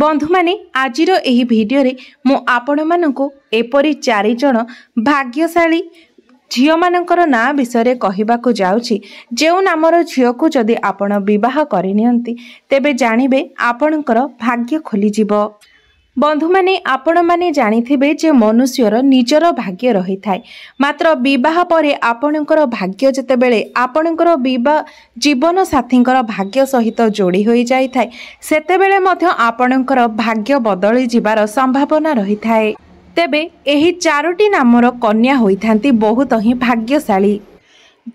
बंधु माने आजिर एही भिडियो रे मु आपण मानकु एपरी 4 जण भाग्यशाली झियो मानकर ना विषय कहबाकू जाउछि जेउ नामर झियो को जदि आपण विवाह करिनियंती तेबे जानिबे आपणकर भाग्य खोली जिवो। बंधु माने आपण माने जानिथिबे जे मनुष्यर निजर भाग्य रही थाए मात्र विवाह परे आपणकर भाग्य जतेबेले आपणकर विवाह जीवन साथींकर भाग्य सहित जोड़ी होई जाई थाए सेतेबेले मध्य आपणकर भाग्य बदली जिबार संभावना रही थाए। तेबे एही 4टी नामर कन्या होइथांती बहुत ही भाग्यशाली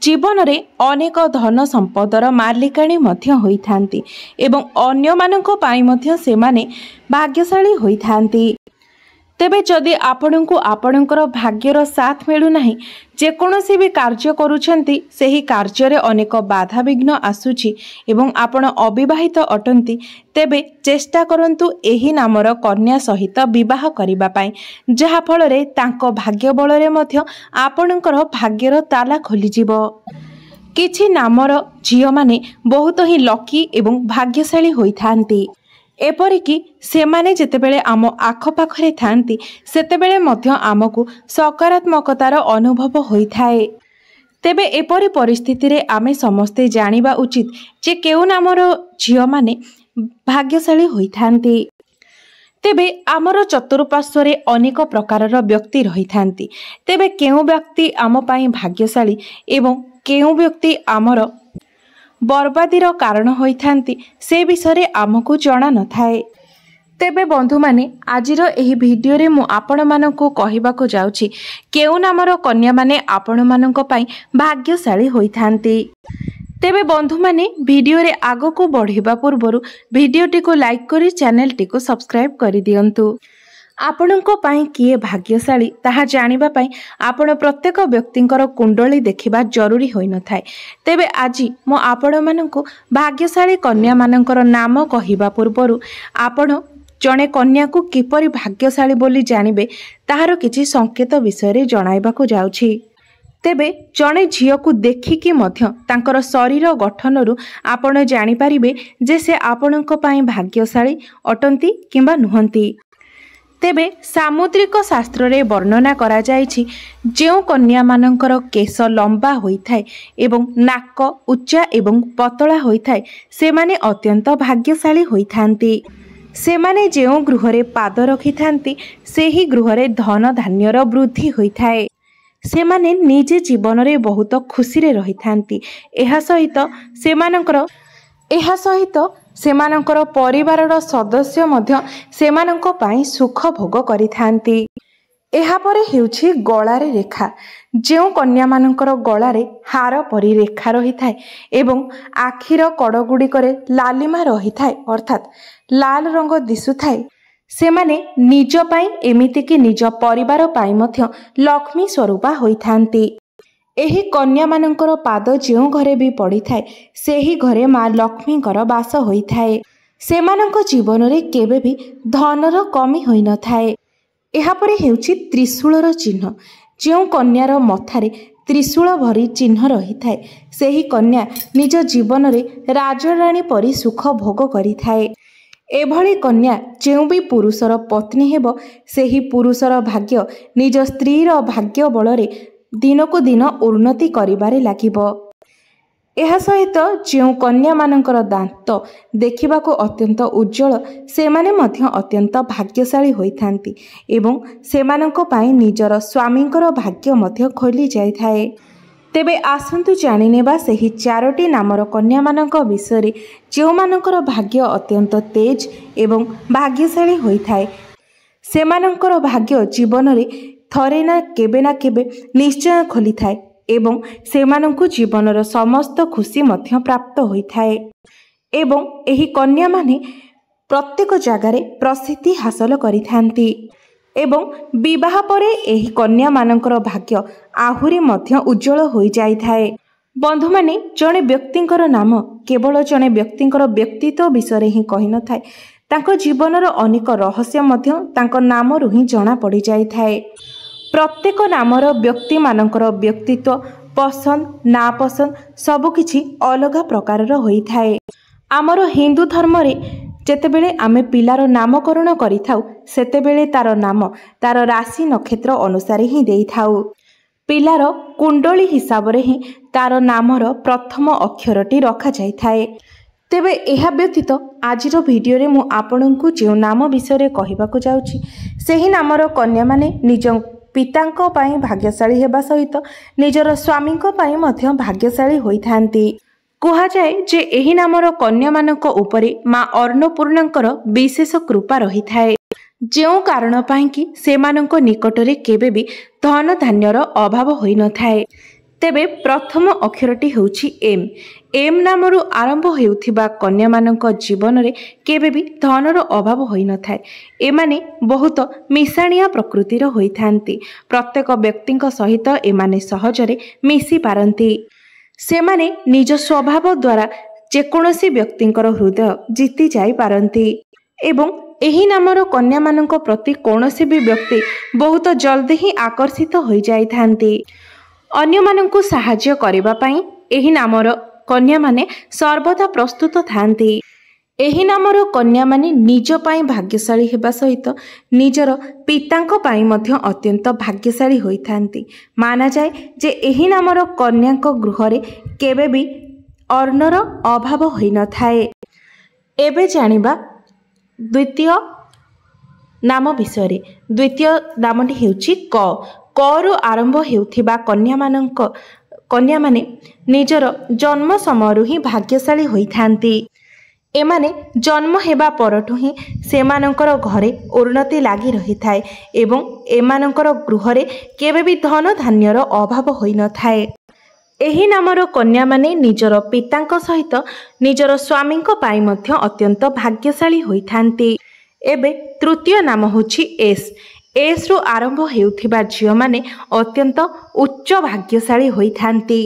जीवन रे अनेक धन संपदर मालिकाणी मध्य होइथांती एवं अन्य मानक पाई मध्य सेमाने भाग्यशाली होइथांती। तेबे जदि आपणଙ୍କୁ आपणकर भाग्यर साथ मिलु नाही जेकोसी भी कार्य करूछंती सेही कार्य रे अनेक बाधा विघ्न आसुछि एवं आपण अविवाहित अटंती तेबे चेष्टा करंतु एही नामर कन्या सहित विवाह करिबा पई जहा फल रे तांको भाग्य बल रे मध्य आपणकर भाग्यर ताला खोली जिवो। किछि नामर झियो माने बहुत ही लकी एवं भाग्यशाली होइथांती एपरिकी सेमाने जेतेबेले आम आखपाखरे थांती सेतेबेले मध्य आमको सकारात्मकतार अनुभव होइथाए। तेबे एपरी परिस्थिति रे आमे समस्ते जानिबा उचित जे केउ नामर झियो माने भाग्यशाली होइथांती। तेबे आमर चतुर्पार्श्व रे अनेक प्रकारर व्यक्ति रही थांती तेबे केउ व्यक्ति आम पई भाग्यशाली एवं केउ व्यक्ति आमर बर्बादीर कारण होइथांती से विषय आमको जना न थाए। तेबे बंधु माने आजिर एही भिडियो रे मु आपण मानकु कहिबाकू जाउछि केउ नामर कन्या माने आपण मानक पई भाग्यशाली होइथांती। तेबे बंधु माने भिडियो रे आगो को बढ़िबा पूर्वरु भिडियोटी को लाइक करी चैनल टी को सब्सक्राइब करि दियंतु। आपणको पाई किए भाग्यशाली ताहा जानिबा पाई आपण प्रत्येक व्यक्तिंकर कुंडली देखिबा जरूरी होई न थाए। तेबे आजि मो आपण मानकु भाग्यशाली कन्या मानकर नाम कहिबा पूर्वरु आपण जणे कन्या को किपरि भाग्यशाली बोली जानिबे ताहार किछि संकेत विषय रे जणाइबाकू जाउछि। तेबे जणे झियो को देखिकी मध्य तांकर शरीर गठनरु आपण जानि परिबे जे से आपणको पाई भाग्यशाली अटंती किंबा नुहंती। तेबे सामुद्रिक शास्त्र रे वर्णना करा जायछि जेउ कन्या मानकर केश लंबा होइथाय एवं नाक उच्चा एवं पतला होइथाय सेमाने अत्यंत भाग्यशाली होइथांती। सेमाने जेउ गृह रे पाद रखिथांती सेही गृह रे धन धान्यर वृद्धि होइथाय। सेमाने निजे जीवन रे बहुत खुशी रे रहिथांती। एहा सहित सेमानंकर परिवारर सदस्य मध्य सेमानंको पाई सुख भोग करिथांती। एहा परे हेउछि गळारे रेखा जेउ कन्या मानंकर गळारे हार परि रेखा रहिथाय एवं आखिर कड़गुडी करे लालिमा रहिथाय अर्थात लाल रंग दिसुथाय सेमाने निज पाई एमिति कि निज परिवार पाई मध्य लक्ष्मी स्वरूपा होइथांती। एही कन्या मानंकर पाद जेउ घरे भी पड़ी थाए सेही घरे माँ लक्ष्मींकर बास होइथाए। सेमानंक जीवन रे केबे भी धनर कमी होई न थाए। एहा परे हेउछि त्रिशूलर चिन्ह जेउ कन्यार मथारे त्रिशूल भरी चिन्ह रही थाए सेही कन्या निज जीवन रे राजराणी परी सुख भोग करी थाए। एभली कन्या जेउ भी पुरुषर पत्नी हेबो सेही पुरुषर भाग्य निज स्त्रीर भाग्य बलरे दिन को दिन उन्नति करिबारे लागिबो। एहा सहित जेउ कन्या मानकर दांत देखिबा को अत्यंत उज्जवल सेमाने मध्य अत्यंत भाग्यशाली होइथांती एवं सेमानंको पाई निजर स्वामींकर भाग्य मध्य खोली जाय थाए। तेबे आसंतु जानि नेबा सेही 4टी नामर कन्या मानक विषय जेउ मानकर भाग्य अत्यंत तेज एवं भाग्यशाली होइथाए सेमानंकर भाग्य जीवन रे थरे ना केबे निश्चय खोली थाए एवं सेमानंकु जीवनर समस्त खुशी मध्य प्राप्त होई थाए एवं एही कन्या माने प्रत्येक जगारे प्रसिद्धि हासिल करिथांती एवं विवाह परे एही कन्या मानकर भाग्य आहुरी मध्य उज्जवल होई जाई थाए। बंधु माने जणे व्यक्तिंकर नाम केवल जणे व्यक्तिंकर व्यक्तित्व विषय ही कहि न थाए तांको जीवनर अनेक रहस्य मध्य तांको नामरु ही जणा पड़ी जाई थाए। प्रत्येक नामर व्यक्ति मानकर व्यक्तित्व पसंद ना पसंद सबकिछि अलग प्रकारर होई थाए। आमर हिंदू धर्म रे ଯେତେବେଳେ ଆମେ ପିଲାର ନାମକରଣ କରିଥାଉ ସେତେବେଳେ ତାର ନାମ ତାର ରାଶି ନକ୍ଷତ୍ର ଅନୁସାରେ ହିଁ ଦେଇଥାଉ। ପିଲାର କୁଣ୍ଡଳୀ ହିସାବରେ ହିଁ ତାର ନାମର ପ୍ରଥମ ଅକ୍ଷରଟି ରଖାଯାଇଥାଏ। ତେବେ ଏହା ବ୍ୟତୀତ ଆଜିର ଭିଡ଼ିଓରେ ମୁଁ ଆପଣଙ୍କୁ ଯେଉଁ ନାମ ବିଷୟରେ କହିବାକୁ ଯାଉଛି ସେହି ନାମର କନ୍ୟାମାନେ ନିଜ ପିତାଙ୍କ ପାଇଁ ଭାଗ୍ୟଶାଳୀ ହେବା ସହିତ ନିଜର ସ୍ୱାମୀଙ୍କ ପାଇଁ ମଧ୍ୟ ଭାଗ୍ୟଶାଳୀ ହୋଇଥାନ୍ତି। କୁହାଯାଏ ଯେ ଏହି ନାମର କନ୍ୟାମାନଙ୍କ ଉପରେ ମା ଅନ୍ନପୂର୍ଣ୍ଣାଙ୍କର ବିଶେଷ କୃପା ରହିଥାଏ, ଯେଉଁ କାରଣ ପାଇଁ କି ସେମାନଙ୍କ ନିକଟରେ କେବେ ବି ଧନ ଧାନ୍ୟର ଅଭାବ ହୋଇନଥାଏ। ତେବେ ପ୍ରଥମ ଅକ୍ଷରଟି ହେଉଛି ଏମ୍। ଏମ୍ ନାମରୁ ଆରମ୍ଭ ହେଉଥିବା କନ୍ୟାମାନଙ୍କ ଜୀବନରେ କେବେ ବି ଧନର ଅଭାବ ହୋଇନଥାଏ। ଏମାନେ ବହୁତ ମିଶାଣିଆ ପ୍ରକୃତିର ହୋଇଥାନ୍ତି। ପ୍ରତ୍ୟେକ ବ୍ୟକ୍ତିଙ୍କ ସହିତ ଏମାନେ ସହଜରେ ମିଶି ପାରନ୍ତି। ସେମାନେ ନିଜ ସ୍ୱଭାବ ଦ୍ୱାରା ଯେକୌଣସି ବ୍ୟକ୍ତିଙ୍କର ହୃଦୟ ଜିତି ଯାଇପାରନ୍ତି ଏବଂ ଏହି ନାମର କନ୍ୟାମାନଙ୍କ ପ୍ରତି କୌଣସି ବି ବ୍ୟକ୍ତି ବହୁତ ଜଲ୍ଦି ହିଁ ଆକର୍ଷିତ ହୋଇଯାଇଥାନ୍ତି। ଅନ୍ୟମାନଙ୍କୁ ସାହାଯ୍ୟ କରିବା ପାଇଁ ଏହି ନାମର କନ୍ୟାମାନେ ସର୍ବଦା ପ୍ରସ୍ତୁତ ଥାନ୍ତି। ଏହି ନାମର କନ୍ୟାମାନେ ନିଜ ପାଇଁ ଭାଗ୍ୟଶାଳୀ ହେବା ସହିତ ନିଜର ପିତାଙ୍କ ପାଇଁ ମଧ୍ୟ ଅତ୍ୟନ୍ତ ଭାଗ୍ୟଶାଳୀ ହୋଇଥାନ୍ତି। ମାନାଯାଏ ଯେ ଏହି ନାମର କନ୍ୟାଙ୍କ ଗୃହରେ କେବେ ବି ଅନ୍ନର ଅଭାବ ହୋଇନଥାଏ। ଏବେ ଜାଣିବା ଦ୍ୱିତୀୟ ନାମ ବିଷୟରେ। ଦ୍ୱିତୀୟ ନାମଟି ହେଉଛି କ। କରୁ ଆରମ୍ଭ ହେଉଥିବା କନ୍ୟାମାନେ ନିଜର ଜନ୍ମ ସମୟରୁ ହିଁ ଭାଗ୍ୟଶାଳୀ ହୋଇଥାନ୍ତି। ଏମାନେ ଜନ୍ମ ହେବା ପରଠୁ ହିଁ ସେମାନଙ୍କର ଘରେ ଉନ୍ନତି ଲାଗି ରହିଥାଏ ଏବଂ ଏମାନଙ୍କର ଗୃହରେ କେବେ ବି ଧନ ଧାନ୍ୟର ଅଭାବ ହୋଇନଥାଏ। ଏହି ନାମର କନ୍ୟାମାନେ ନିଜର ପିତାଙ୍କ ସହିତ ନିଜର ସ୍ୱାମୀଙ୍କ ପାଇଁ ମଧ୍ୟ ଅତ୍ୟନ୍ତ ଭାଗ୍ୟଶାଳୀ ହୋଇଥାନ୍ତି। ଏବେ ତୃତୀୟ ନାମ ହେଉଛି ଏସ୍। ଏସ୍ରୁ ଆରମ୍ଭ ହେଉଥିବା ଝିଅମାନେ ଅତ୍ୟନ୍ତ ଉଚ୍ଚ ଭାଗ୍ୟଶାଳୀ ହୋଇଥାନ୍ତି।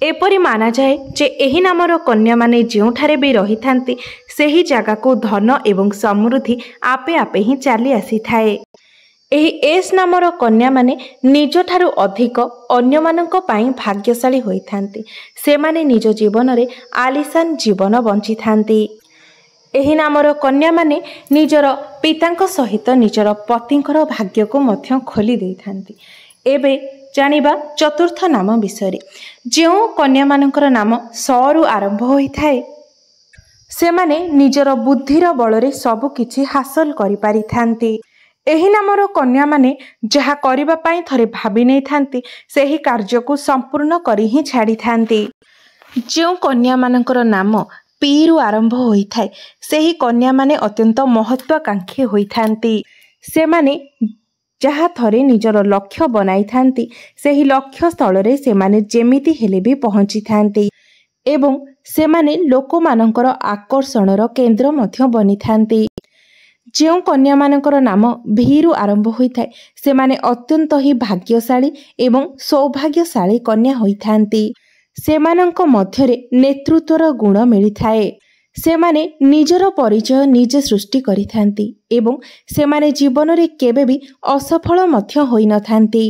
ଏପରି ମାନାଯାଏ ଯେ ଏହି ନାମର କନ୍ୟାମାନେ ଯେଉଁଠାରେ ବି ରହିଥାନ୍ତି ସେହି ଜାଗାକୁ ଧନ ଏବଂ ସମୃଦ୍ଧି ଆପେ ଆପେ ହିଁ ଚାଲି ଆସିଥାଏ। ଏହି ଏସ୍ ନାମର କନ୍ୟାମାନେ ନିଜଠାରୁ ଅଧିକ ଅନ୍ୟମାନଙ୍କ ପାଇଁ ଭାଗ୍ୟଶାଳୀ ହୋଇଥାନ୍ତି। ସେମାନେ ନିଜ ଜୀବନରେ ଆଲିଶାନ ଜୀବନ ବଞ୍ଚିଥାନ୍ତି। ଏହି ନାମର କନ୍ୟାମାନେ ନିଜର ପିତାଙ୍କ ସହିତ ନିଜର ପତିଙ୍କର ଭାଗ୍ୟକୁ ମଧ୍ୟ ଖୋଲି ଦେଇଥାନ୍ତି। ଏବେ ଜାଣିବା ଚତୁର୍ଥ ନାମ ବିଷୟରେ। ଯେଉଁ କନ୍ୟାମାନଙ୍କର ନାମ ସରୁ ଆରମ୍ଭ ହୋଇଥାଏ ସେମାନେ ନିଜର ବୁଦ୍ଧିର ବଳରେ ସବୁ କିଛି ହାସଲ କରିପାରିଥାନ୍ତି। ଏହି ନାମର କନ୍ୟାମାନେ ଯାହା କରିବା ପାଇଁ ଥରେ ଭାବି ନେଇଥାନ୍ତି ସେହି କାର୍ଯ୍ୟକୁ ସମ୍ପୂର୍ଣ୍ଣ କରି ହିଁ ଛାଡ଼ିଥାନ୍ତି। ଯେଉଁ କନ୍ୟାମାନଙ୍କର ନାମ ପିରୁ ଆରମ୍ଭ ହୋଇଥାଏ ସେହି କନ୍ୟାମାନେ ଅତ୍ୟନ୍ତ ମହତ୍ୱାକାଂକ୍ଷୀ ହୋଇଥାନ୍ତି। ସେମାନେ ଯାହା ଥରେ ନିଜର ଲକ୍ଷ୍ୟ ବନାଇଥାନ୍ତି ସେହି ଲକ୍ଷ୍ୟ ସ୍ଥଳରେ ସେମାନେ ଯେମିତି ହେଲେ ବି ପହଞ୍ଚିଥାନ୍ତି ଏବଂ ସେମାନେ ଲୋକମାନଙ୍କର ଆକର୍ଷଣର କେନ୍ଦ୍ର ମଧ୍ୟ ବନିଥାନ୍ତି। ଯେଉଁ କନ୍ୟାମାନଙ୍କର ନାମ ଭିରୁ ଆରମ୍ଭ ହୋଇଥାଏ ସେମାନେ ଅତ୍ୟନ୍ତ ହିଁ ଭାଗ୍ୟଶାଳୀ ଏବଂ ସୌଭାଗ୍ୟଶାଳୀ କନ୍ୟା ହୋଇଥାନ୍ତି। ସେମାନଙ୍କ ମଧ୍ୟରେ ନେତୃତ୍ୱର ଗୁଣ ମିଳିଥାଏ। ସେମାନେ ନିଜର ପରିଚୟ ନିଜେ ସୃଷ୍ଟି କରିଥାନ୍ତି ଏବଂ ସେମାନେ ଜୀବନରେ କେବେ ବି ଅସଫଳ ମଧ୍ୟ ହୋଇନଥାନ୍ତି।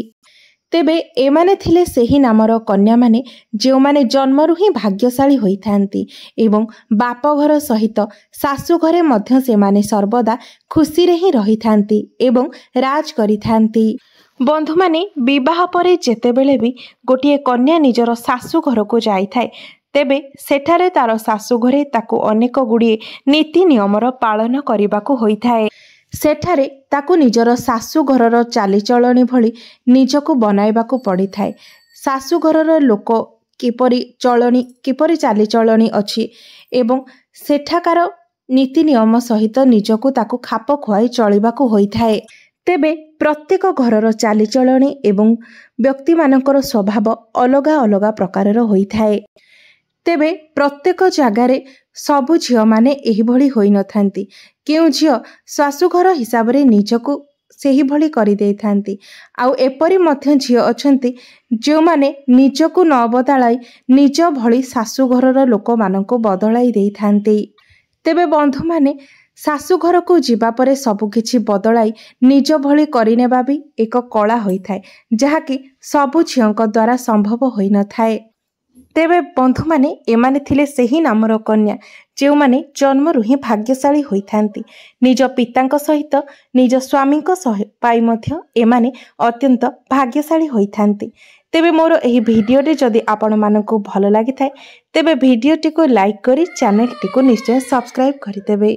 ତେବେ ଏମାନେ ଥିଲେ ସେହି ନାମର କନ୍ୟାମାନେ ଯେଉଁମାନେ ଜନ୍ମରୁ ହିଁ ଭାଗ୍ୟଶାଳୀ ହୋଇଥାନ୍ତି ଏବଂ ବାପଘର ସହିତ ଶାଶୁଘରେ ମଧ୍ୟ ସେମାନେ ସର୍ବଦା ଖୁସିରେ ହିଁ ରହିଥାନ୍ତି ଏବଂ ରାଜ କରିଥାନ୍ତି। ବନ୍ଧୁମାନେ, ବିବାହ ପରେ ଯେତେବେଳେ ବି ଗୋଟିଏ କନ୍ୟା ନିଜର ଶାଶୁଘରକୁ ଯାଇଥାଏ ତେବେ ସେଠାରେ ତାର ଶାଶୁଘରେ ତାକୁ ଅନେକ ଗୁଡ଼ିଏ ନୀତି ନିୟମର ପାଳନ କରିବାକୁ ହୋଇଥାଏ। ସେଠାରେ ତାକୁ ନିଜର ଶାଶୁଘରର ଚାଲିଚଳଣି ଭଳି ନିଜକୁ ବନାଇବାକୁ ପଡ଼ିଥାଏ। ଶାଶୁଘରର ଲୋକ କିପରି ଚାଲିଚଳଣି ଅଛି ଏବଂ ସେଠାକାର ନୀତି ନିୟମ ସହିତ ନିଜକୁ ତାକୁ ଖାପ ଖୁଆଇ ଚଳିବାକୁ ହୋଇଥାଏ। ତେବେ ପ୍ରତ୍ୟେକ ଘରର ଚାଲିଚଳଣି ଏବଂ ବ୍ୟକ୍ତିମାନଙ୍କର ସ୍ୱଭାବ ଅଲଗା ଅଲଗା ପ୍ରକାରର ହୋଇଥାଏ। ତେବେ ପ୍ରତ୍ୟେକ ଜାଗାରେ ସବୁ ଝିଅମାନେ ଏହିଭଳି ହୋଇନଥାନ୍ତି। କେଉଁ ଝିଅ ଶାଶୁଘର ହିସାବରେ ନିଜକୁ ସେହିଭଳି କରିଦେଇଥାନ୍ତି ଆଉ ଏପରି ମଧ୍ୟ ଝିଅ ଅଛନ୍ତି ଯେଉଁମାନେ ନିଜକୁ ନ ବଦଳାଇ ନିଜ ଭଳି ଶାଶୁଘରର ଲୋକମାନଙ୍କୁ ବଦଳାଇ ଦେଇଥାନ୍ତି। ତେବେ ବନ୍ଧୁମାନେ, ଶାଶୁଘରକୁ ଯିବା ପରେ ସବୁକିଛି ବଦଳାଇ ନିଜ ଭଳି କରିନେବା ବି ଏକ କଳା ହୋଇଥାଏ ଯାହାକି ସବୁ ଝିଅଙ୍କ ଦ୍ୱାରା ସମ୍ଭବ ହୋଇନଥାଏ। तेबे बंधु माने एमाने थिले सही नामर कन्या जो माने जन्मरु ही भाग्यशाली होइथांती। निज पितांक सहित निज स्वामींक पाई मध्य एमाने अत्यंत भाग्यशाली होइथांती। तेबे मोर एही भिडियोटे जदि आपण मानकु भल लागि थाए तेबे भिडियोटी को लाइक करी चैनल टी को निश्चय सब्सक्राइब करिदेबे।